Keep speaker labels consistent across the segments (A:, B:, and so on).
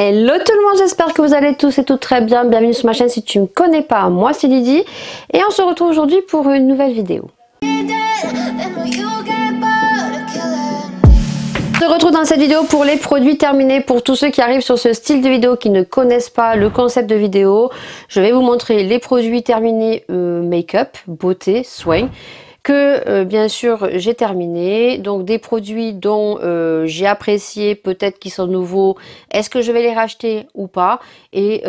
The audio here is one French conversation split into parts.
A: Hello tout le monde, j'espère que vous allez tous et toutes très bien. Bienvenue sur ma chaîne si tu ne me connais pas, moi c'est Lydie et on se retrouve aujourd'hui pour une nouvelle vidéo. On se retrouve dans cette vidéo pour les produits terminés. Pour tous ceux qui arrivent sur ce style de vidéo qui ne connaissent pas le concept de vidéo, je vais vous montrer les produits terminés make-up, beauté, soins que bien sûr j'ai terminé, donc des produits dont j'ai apprécié, peut-être qui sont nouveaux, est-ce que je vais les racheter ou pas, et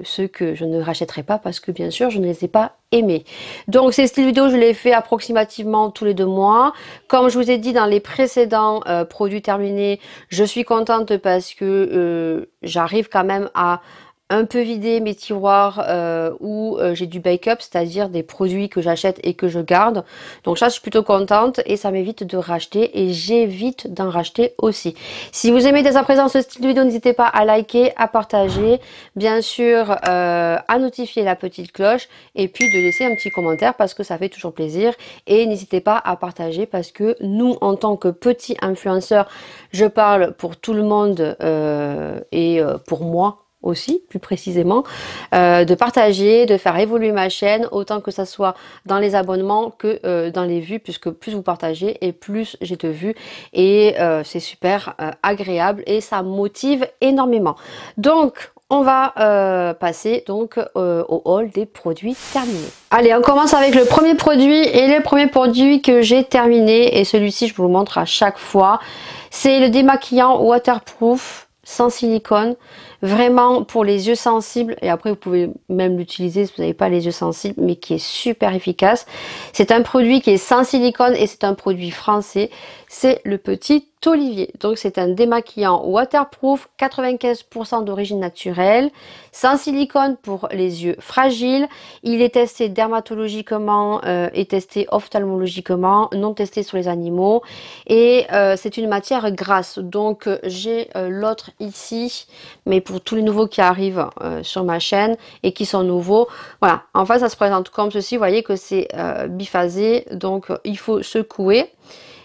A: ceux que je ne rachèterai pas parce que bien sûr je ne les ai pas aimés. Donc ces styles vidéo je les fais approximativement tous les 2 mois. Comme je vous ai dit dans les précédents produits terminés, je suis contente parce que j'arrive quand même à un peu vider mes tiroirs où j'ai du backup, c'est-à-dire des produits que j'achète et que je garde. Donc ça, je suis plutôt contente et ça m'évite de racheter et j'évite d'en racheter aussi. Si vous aimez dès à présent ce style de vidéo, n'hésitez pas à liker, à partager, bien sûr à notifier la petite cloche et puis de laisser un petit commentaire parce que ça fait toujours plaisir. Et n'hésitez pas à partager parce que nous, en tant que petits influenceurs, je parle pour tout le monde et pour moi aussi plus précisément, de partager, de faire évoluer ma chaîne autant que ça soit dans les abonnements que dans les vues, puisque plus vous partagez et plus j'ai de vues et c'est super agréable et ça motive énormément. Donc on va passer donc au haul des produits terminés. Allez, on commence avec le premier produit et le premier produit que j'ai terminé et celui-ci je vous le montre à chaque fois, c'est le démaquillant waterproof sans silicone, vraiment pour les yeux sensibles, et après vous pouvez même l'utiliser si vous n'avez pas les yeux sensibles, mais qui est super efficace. C'est un produit qui est sans silicone et c'est un produit français, c'est le Petit Olivier. Donc c'est un démaquillant waterproof, 95% d'origine naturelle, sans silicone pour les yeux fragiles. Il est testé dermatologiquement et testé ophtalmologiquement, non testé sur les animaux, et c'est une matière grasse. Donc j'ai l'autre ici, mais pour tous les nouveaux qui arrivent sur ma chaîne et qui sont nouveaux, voilà, en fait ça se présente comme ceci. Vous voyez que c'est biphasé, donc il faut secouer.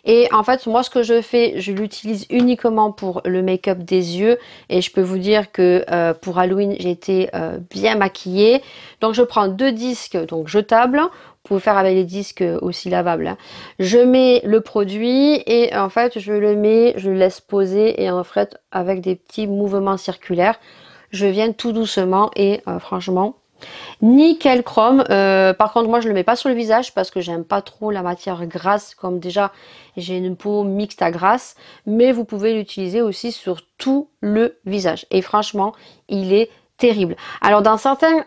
A: Et en fait, moi, ce que je fais, je l'utilise uniquement pour le make-up des yeux. Et je peux vous dire que pour Halloween, j'ai été bien maquillée. Donc, je prends 2 disques donc jetables. Vous pouvez faire avec les disques aussi lavables, hein. Je mets le produit et en fait, je le mets, je le laisse poser et en fait, avec des petits mouvements circulaires, je viens tout doucement et franchement, nickel chrome. Par contre moi je le mets pas sur le visage parce que j'aime pas trop la matière grasse, comme déjà j'ai une peau mixte à grasse, mais vous pouvez l'utiliser aussi sur tout le visage et franchement il est terrible. Alors dans certaines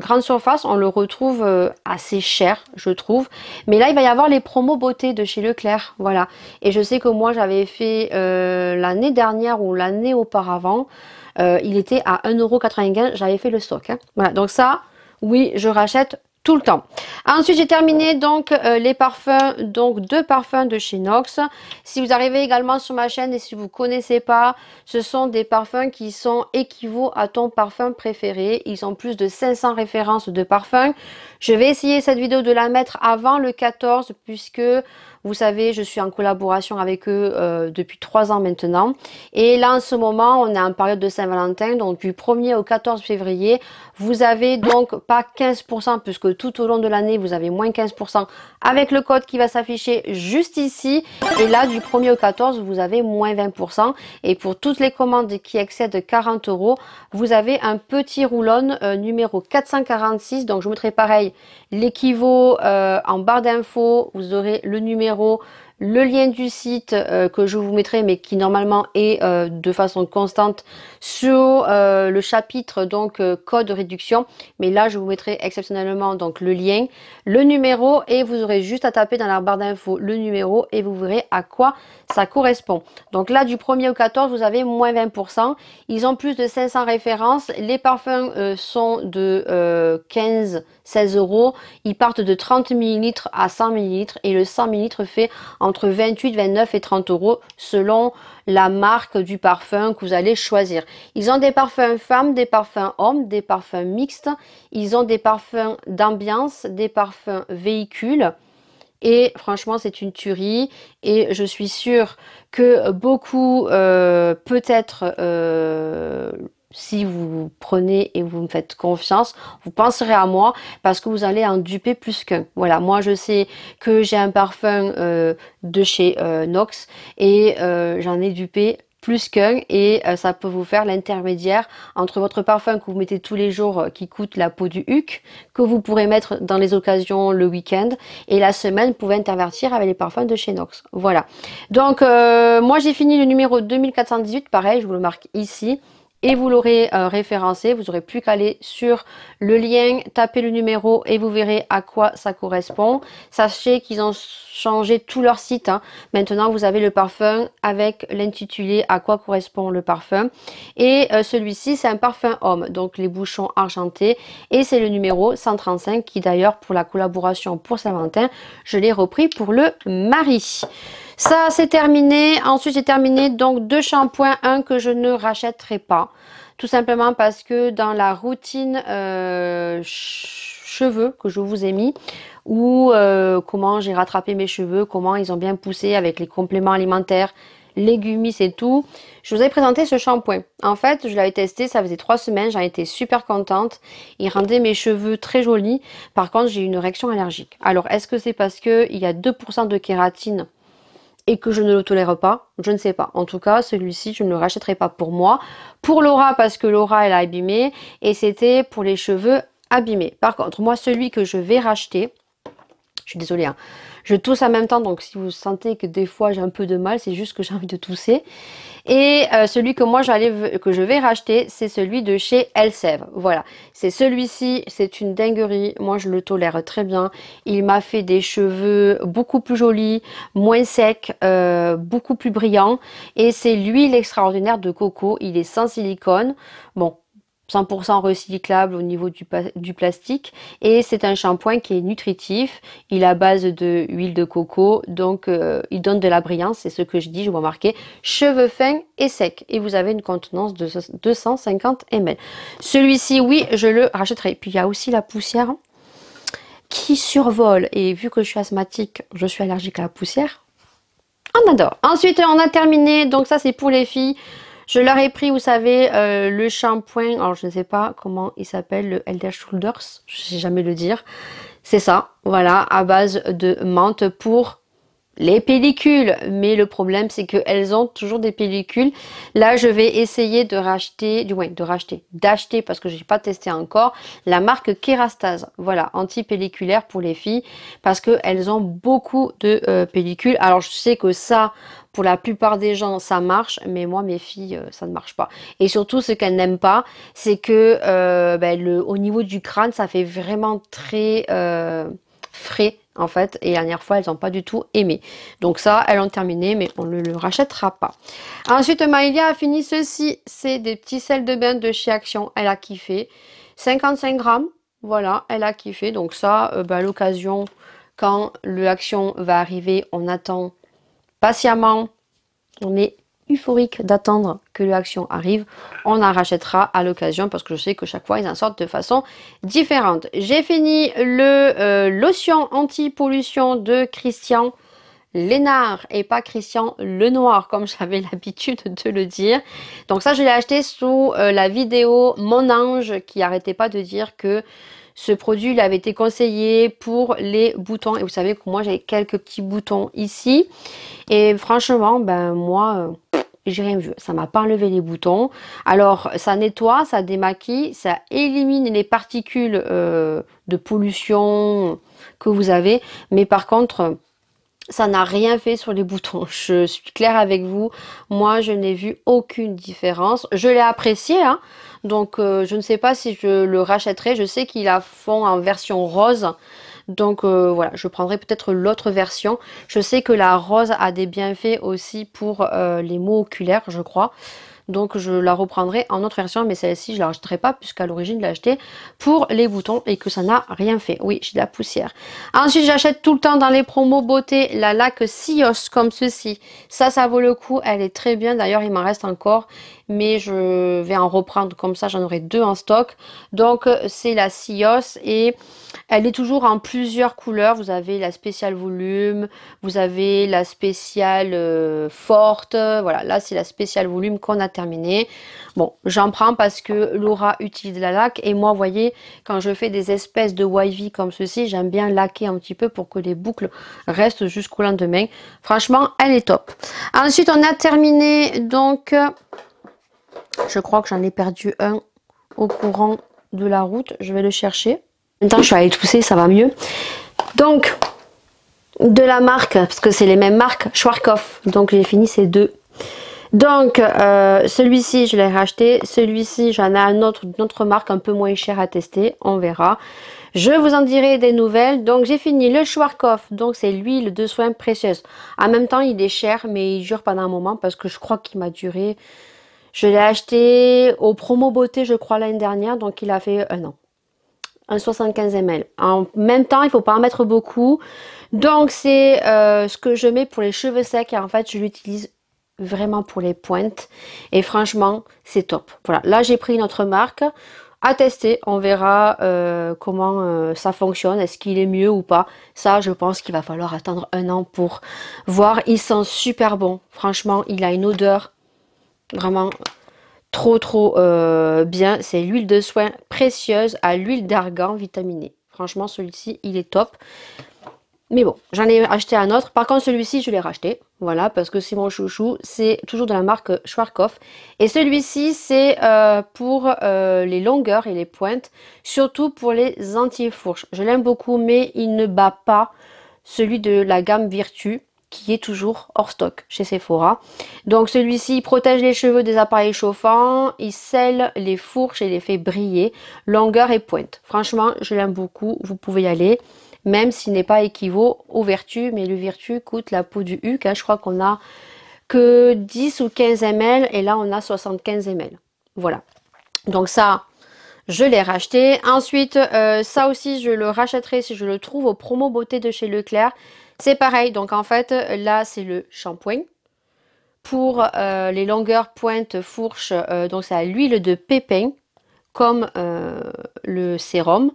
A: grandes surfaces on le retrouve assez cher je trouve, mais là il va y avoir les promos beauté de chez Leclerc, voilà. Et je sais que moi j'avais fait l'année dernière ou l'année auparavant, il était à 1,95 €, j'avais fait le stock, hein. Voilà, donc ça, oui, je rachète tout le temps. Ensuite, j'ai terminé donc les parfums, donc 2 parfums de chez NOX. Si vous arrivez également sur ma chaîne et si vous ne connaissez pas, ce sont des parfums qui sont équivalents à ton parfum préféré. Ils ont plus de 500 références de parfums. Je vais essayer cette vidéo de la mettre avant le 14 puisque vous savez, je suis en collaboration avec eux depuis 3 ans maintenant. Et là, en ce moment, on est en période de Saint-Valentin. Donc, du 1er au 14 février, vous avez donc pas 15%, puisque tout au long de l'année, vous avez moins 15% avec le code qui va s'afficher juste ici. Et là, du 1er au 14, vous avez moins 20%. Et pour toutes les commandes qui excèdent 40 €, vous avez un petit roulon numéro 446. Donc, je vous mettrai pareil l'équivaut en barre d'infos. Vous aurez le numéro, le lien du site que je vous mettrai, mais qui normalement est de façon constante sur le chapitre donc code réduction, mais là je vous mettrai exceptionnellement donc le lien, le numéro, et vous aurez juste à taper dans la barre d'infos le numéro et vous verrez à quoi ça correspond. Donc là du 1er au 14 vous avez moins 20%. Ils ont plus de 500 références. Les parfums sont de 15-16 €. Ils partent de 30 ml à 100 ml et le 100 ml fait entre 28, 29 et 30 € selon la marque du parfum que vous allez choisir. Ils ont des parfums femmes, des parfums hommes, des parfums mixtes. Ils ont des parfums d'ambiance, des parfums véhicules. Et franchement, c'est une tuerie. Et je suis sûre que beaucoup peut-être si vous prenez et vous me faites confiance, vous penserez à moi parce que vous allez en duper plus qu'un. Voilà, moi je sais que j'ai un parfum de chez Nox et j'en ai dupé plus qu'un et ça peut vous faire l'intermédiaire entre votre parfum que vous mettez tous les jours qui coûte la peau du huc, que vous pourrez mettre dans les occasions le week-end et la semaine, vous pouvez intervertir avec les parfums de chez Nox. Voilà. Donc moi j'ai fini le numéro 2418, pareil, je vous le marque ici. Et vous l'aurez référencé, vous n'aurez plus qu'à aller sur le lien, taper le numéro et vous verrez à quoi ça correspond. Sachez qu'ils ont changé tout leur site, hein. Maintenant vous avez le parfum avec l'intitulé à quoi correspond le parfum. Et celui-ci c'est un parfum homme, donc les bouchons argentés. Et c'est le numéro 135 qui d'ailleurs pour la collaboration pour Saint-Valentin, je l'ai repris pour le mari. Ça c'est terminé. Ensuite j'ai terminé donc deux shampoings, un que je ne rachèterai pas. Tout simplement parce que dans la routine cheveux que je vous ai mis, ou comment j'ai rattrapé mes cheveux, comment ils ont bien poussé avec les compléments alimentaires, légumistes et tout, je vous ai présenté ce shampoing. En fait, je l'avais testé, ça faisait 3 semaines, j'en étais super contente. Il rendait mes cheveux très jolis. Par contre, j'ai eu une réaction allergique. Alors, est-ce que c'est parce qu'il y a 2% de kératine et que je ne le tolère pas? Je ne sais pas. En tout cas, celui-ci, je ne le rachèterai pas pour moi. Pour Laura, parce que Laura, elle a abîmé. Et c'était pour les cheveux abîmés. Par contre, moi, celui que je vais racheter, je suis désolée, hein, je tousse en même temps. Donc, si vous sentez que des fois, j'ai un peu de mal, c'est juste que j'ai envie de tousser. Et celui que moi que je vais racheter, c'est celui de chez Elseve. Voilà, c'est celui-ci, c'est une dinguerie. Moi, je le tolère très bien. Il m'a fait des cheveux beaucoup plus jolis, moins secs, beaucoup plus brillants. Et c'est l'huile extraordinaire de coco. Il est sans silicone. Bon, 100% recyclable au niveau du plastique et c'est un shampoing qui est nutritif, il est à base de huile de coco, donc il donne de la brillance, c'est ce que je dis, je vois marqué cheveux fins et secs et vous avez une contenance de 250 ml. Celui-ci, oui, je le rachèterai. Puis il y a aussi la poussière qui survole et vu que je suis asthmatique, je suis allergique à la poussière, on adore. Ensuite, on a terminé, donc ça c'est pour les filles. Je leur ai pris, vous savez, le shampoing, alors je ne sais pas comment il s'appelle, le Elder Shoulders, je ne sais jamais le dire. C'est ça, voilà, à base de menthe pour les pellicules. Mais le problème, c'est qu'elles ont toujours des pellicules. Là, je vais essayer de racheter, d'acheter, parce que je n'ai pas testé encore, la marque Kerastase. Voilà, anti-pelliculaire pour les filles, parce qu'elles ont beaucoup de pellicules. Alors, je sais que ça, pour la plupart des gens, ça marche, mais moi, mes filles, ça ne marche pas. Et surtout, ce qu'elles n'aiment pas, c'est que au niveau du crâne, ça fait vraiment très frais, en fait. Et la dernière fois, elles n'ont pas du tout aimé. Donc ça, elles ont terminé, mais on ne le rachètera pas. Ensuite, Maïlia a fini ceci. C'est des petits sels de bain de chez Action. Elle a kiffé. 55 grammes. Voilà, elle a kiffé. Donc ça, à l'occasion, quand le Action va arriver, on attend patiemment, on est euphorique d'attendre que l'action arrive, on en rachètera à l'occasion parce que je sais que chaque fois ils en sortent de façon différente. J'ai fini le lotion anti-pollution de Christian Lénard et pas Christian Lenoir comme j'avais l'habitude de le dire. Donc ça je l'ai acheté sous la vidéo Mon Ange qui arrêtait pas de dire que ce produit il avait été conseillé pour les boutons et vous savez que moi j'ai quelques petits boutons ici et franchement ben moi j'ai rien vu, ça m'a pas enlevé les boutons. Alors ça nettoie, ça démaquille, ça élimine les particules de pollution que vous avez, mais par contre ça n'a rien fait sur les boutons. Je suis claire avec vous, moi je n'ai vu aucune différence. Je l'ai apprécié, hein. Donc je ne sais pas si je le rachèterai. Je sais qu'ils la font en version rose. Donc voilà, je prendrai peut-être l'autre version. Je sais que la rose a des bienfaits aussi pour les maux oculaires, je crois. Donc je la reprendrai en autre version, mais celle-ci je la rachèterai pas puisqu'à l'origine je l'ai acheté pour les boutons et que ça n'a rien fait. Oui, j'ai de la poussière. Ensuite j'achète tout le temps dans les promos beauté la laque Sios comme ceci. Ça vaut le coup, elle est très bien. D'ailleurs il m'en reste encore mais je vais en reprendre comme ça, j'en aurai 2 en stock. Donc c'est la Sios et elle est toujours en plusieurs couleurs. Vous avez la spéciale volume, vous avez la spéciale forte. Voilà, là c'est la spéciale volume qu'on a terminée. Bon, j'en prends parce que Laura utilise la laque et moi, vous voyez, quand je fais des espèces de wavy comme ceci, j'aime bien laquer un petit peu pour que les boucles restent jusqu'au lendemain. Franchement, elle est top. Ensuite, on a terminé donc, je crois que j'en ai perdu un au courant de la route. Je vais le chercher. Maintenant, je suis allée tousser, ça va mieux. Donc, de la marque, parce que c'est les mêmes marques, Schwarzkopf. Donc, j'ai fini ces 2. Donc, celui-ci, je l'ai racheté. Celui-ci, j'en ai un autre d'une autre marque un peu moins cher à tester. On verra. Je vous en dirai des nouvelles. Donc, j'ai fini le Schwarzkopf. Donc, c'est l'huile de soin précieuse. En même temps, il est cher, mais il dure pendant un moment parce que je crois qu'il m'a duré. Je l'ai acheté au promo beauté, je crois, l'année dernière. Donc, il a fait un an. Un 75 ml. En même temps, il ne faut pas en mettre beaucoup. Donc, c'est ce que je mets pour les cheveux secs. Et en fait, je l'utilise vraiment pour les pointes et franchement c'est top. Voilà, là j'ai pris une autre marque à tester, on verra comment ça fonctionne, est-ce qu'il est mieux ou pas. Ça, je pense qu'il va falloir attendre un an pour voir. Il sent super bon, franchement il a une odeur vraiment trop bien. C'est l'huile de soin précieuse à l'huile d'argan vitaminée. Franchement celui-ci il est top. Mais bon, j'en ai acheté un autre. Par contre, celui-ci, je l'ai racheté. Voilà, parce que c'est mon chouchou. C'est toujours de la marque Schwarzkopf. Et celui-ci, c'est pour les longueurs et les pointes. Surtout pour les anti-fourches. Je l'aime beaucoup, mais il ne bat pas celui de la gamme Virtu, qui est toujours hors stock chez Sephora. Donc celui-ci, il protège les cheveux des appareils chauffants. Il scelle les fourches et les fait briller. Longueur et pointe. Franchement, je l'aime beaucoup. Vous pouvez y aller. Même s'il n'est pas équivaut au Vertu, mais le Vertu coûte la peau du Huc. Hein, je crois qu'on a que 10 ou 15 ml et là on a 75 ml. Voilà. Donc ça, je l'ai racheté. Ensuite, ça aussi, je le rachèterai si je le trouve au promo beauté de chez Leclerc. C'est pareil. Donc en fait, là c'est le shampoing. Pour les longueurs pointe fourche, donc c'est à l'huile de pépin comme le sérum.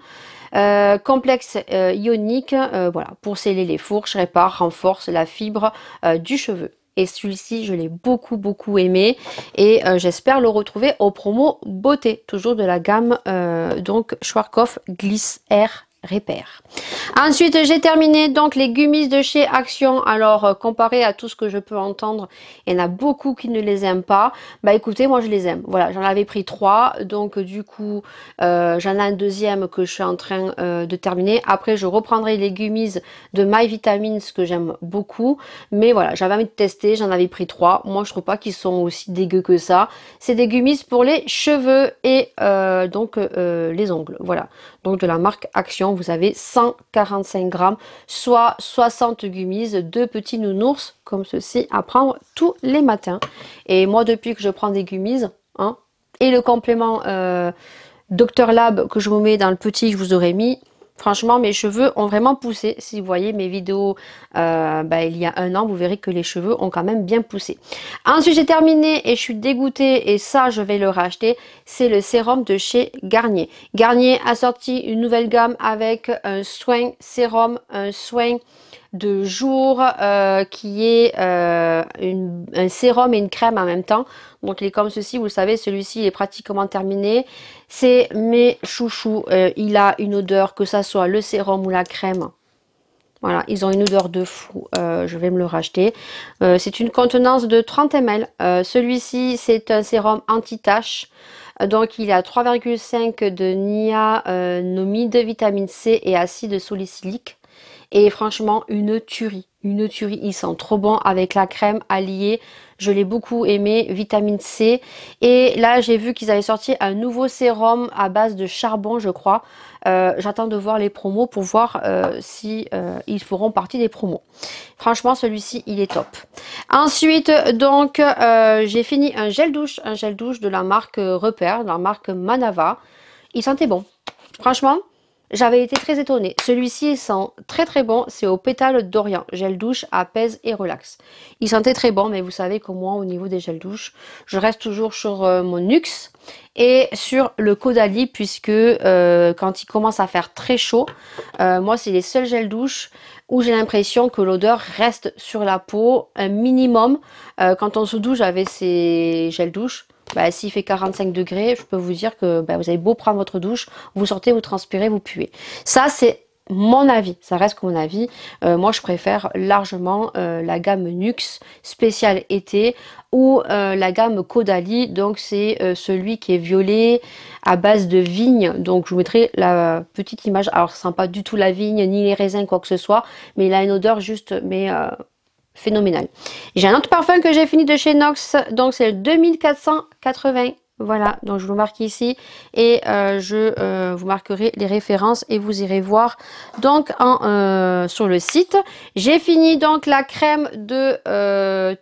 A: Complexe ionique, voilà, pour sceller les fourches, répare, renforce la fibre du cheveu. Et celui-ci, je l'ai beaucoup aimé et j'espère le retrouver au promo beauté, toujours de la gamme donc Schwarzkopf Gliss Air Repair. Ensuite, j'ai terminé donc les gummies de chez Action. Alors, comparé à tout ce que je peux entendre, il y en a beaucoup qui ne les aiment pas. Bah écoutez, moi je les aime. Voilà, j'en avais pris 3. Donc du coup, j'en ai un deuxième que je suis en train de terminer. Après, je reprendrai les gummies de My Vitamins que j'aime beaucoup. Mais voilà, j'avais envie de tester, j'en avais pris 3. Moi, je trouve pas qu'ils sont aussi dégueux que ça. C'est des gummies pour les cheveux et donc les ongles. Voilà, donc de la marque Action. Vous avez 145 grammes, soit 60 gummies, 2 petits nounours comme ceci à prendre tous les matins. Et moi, depuis que je prends des gummies, hein, et le complément Dr Lab que je vous mets dans le petit que je vous aurais mis, franchement, mes cheveux ont vraiment poussé. Si vous voyez mes vidéos il y a un an, vous verrez que les cheveux ont quand même bien poussé. Ensuite, j'ai terminé et je suis dégoûtée et ça, je vais le racheter. C'est le sérum de chez Garnier. Garnier a sorti une nouvelle gamme avec un soin sérum, un soin de jour qui est un sérum et une crème en même temps. Donc il est comme ceci, vous le savez, celui-ci est pratiquement terminé. C'est mes chouchous. Il a une odeur, que ça soit le sérum ou la crème. Voilà, ils ont une odeur de fou. Je vais me le racheter. C'est une contenance de 30 ml. Celui-ci, c'est un sérum anti-tache. Donc il a 3,5 de niacinamide, vitamine C et acide salicylique. Et franchement, une tuerie. Une tuerie. Il sent trop bon avec la crème alliée. Je l'ai beaucoup aimé. Vitamine C. Et là, j'ai vu qu'ils avaient sorti un nouveau sérum à base de charbon, je crois. J'attends de voir les promos pour voir si ils feront partie des promos. Franchement, celui-ci, il est top. Ensuite, donc, j'ai fini un gel douche de la marque Repère, de la marque Manava. Il sentait bon. Franchement, j'avais été très étonnée. Celui-ci sent très très bon. C'est au pétale d'Orient. Gel douche, apaise et relaxe. Il sentait très bon, mais vous savez que moi, au niveau des gels douche, je reste toujours sur mon Nuxe et sur le Caudalie, puisque quand il commence à faire très chaud, moi, c'est les seuls gels douche où j'ai l'impression que l'odeur reste sur la peau un minimum. Quand on se douche avec ces gels douche, bah, s'il fait 45 degrés, je peux vous dire que bah, vous avez beau prendre votre douche, vous sortez, vous transpirez, vous puez. Ça, c'est mon avis, ça reste que mon avis. Moi, je préfère largement la gamme Nuxe spéciale été ou la gamme Caudalie. Donc, c'est celui qui est violet à base de vigne. Donc, je vous mettrai la petite image. Alors, ça sent pas du tout la vigne, ni les raisins, quoi que ce soit. Mais il a une odeur juste, mais phénoménale. J'ai un autre parfum que j'ai fini de chez Nox. Donc, c'est le 2480. Voilà, donc je vous marque ici et je vous marquerai les références et vous irez voir donc sur le site. J'ai fini donc la crème de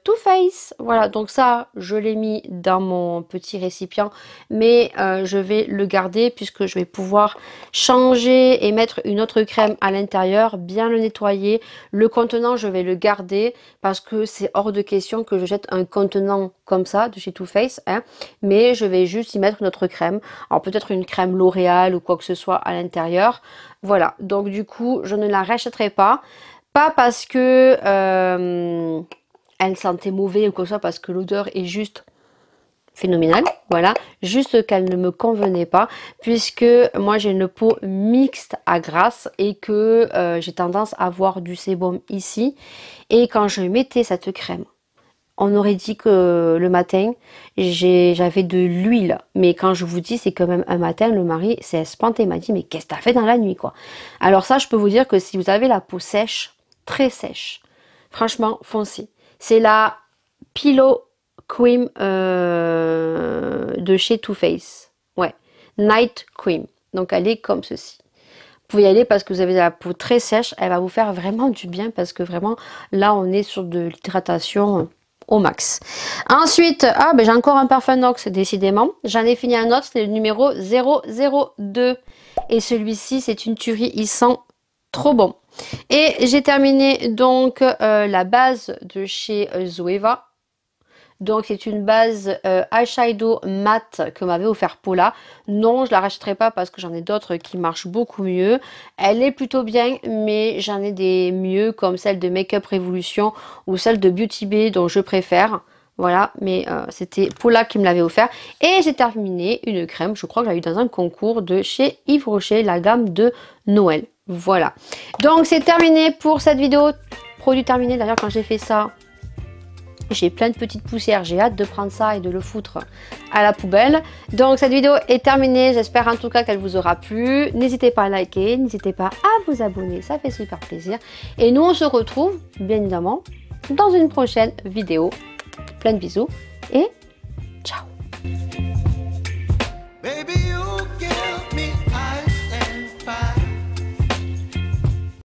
A: Too Faced. Voilà, donc ça, je l'ai mis dans mon petit récipient, mais je vais le garder puisque je vais pouvoir changer et mettre une autre crème à l'intérieur, bien le nettoyer. Le contenant, je vais le garder parce que c'est hors de question que je jette un contenant comme ça de chez Too Faced, hein, mais je vais juste y mettre notre crème. Alors peut-être une crème L'Oréal ou quoi que ce soit à l'intérieur. Voilà, donc du coup, je ne la rachèterai pas. Pas parce que elle sentait mauvais ou quoi que ce soit, parce que l'odeur est juste phénoménale. Voilà, juste qu'elle ne me convenait pas, puisque moi j'ai une peau mixte à grasse et que j'ai tendance à avoir du sébum ici. Et quand je mettais cette crème, on aurait dit que le matin, j'avais de l'huile. Mais quand je vous dis, c'est quand même un matin, le mari s'est espanté. Il m'a dit, mais qu'est-ce que t'as fait dans la nuit, quoi? Alors ça, je peux vous dire que si vous avez la peau sèche, très sèche, franchement, foncez. C'est la Pillow Cream de chez Too Faced. Ouais, Night Cream. Donc, elle est comme ceci. Vous pouvez y aller parce que vous avez la peau très sèche. Elle va vous faire vraiment du bien parce que vraiment, là, on est sur de l'hydratation au max. Ensuite, ben, j'ai encore un parfum Nox, décidément. J'en ai fini un autre, c'est le numéro 002. Et celui-ci, c'est une tuerie, il sent trop bon. Et j'ai terminé donc la base de chez Zoeva. Donc c'est une base eyeshadow mat que m'avait offert Paula. Non, je la rachèterai pas parce que j'en ai d'autres qui marchent beaucoup mieux. Elle est plutôt bien, mais j'en ai des mieux comme celle de Make Up Revolution ou celle de Beauty Bay dont je préfère. Voilà, mais c'était Paula qui me l'avait offert. Et j'ai terminé une crème, je crois que j'avais eu dans un concours de chez Yves Rocher, la gamme de Noël. Voilà. Donc c'est terminé pour cette vidéo. Produit terminé, d'ailleurs quand j'ai fait ça, j'ai plein de petites poussières, j'ai hâte de prendre ça et de le foutre à la poubelle. Donc cette vidéo est terminée, j'espère en tout cas qu'elle vous aura plu. N'hésitez pas à liker, n'hésitez pas à vous abonner, ça fait super plaisir. Et nous on se retrouve bien évidemment dans une prochaine vidéo. Plein de bisous et ciao!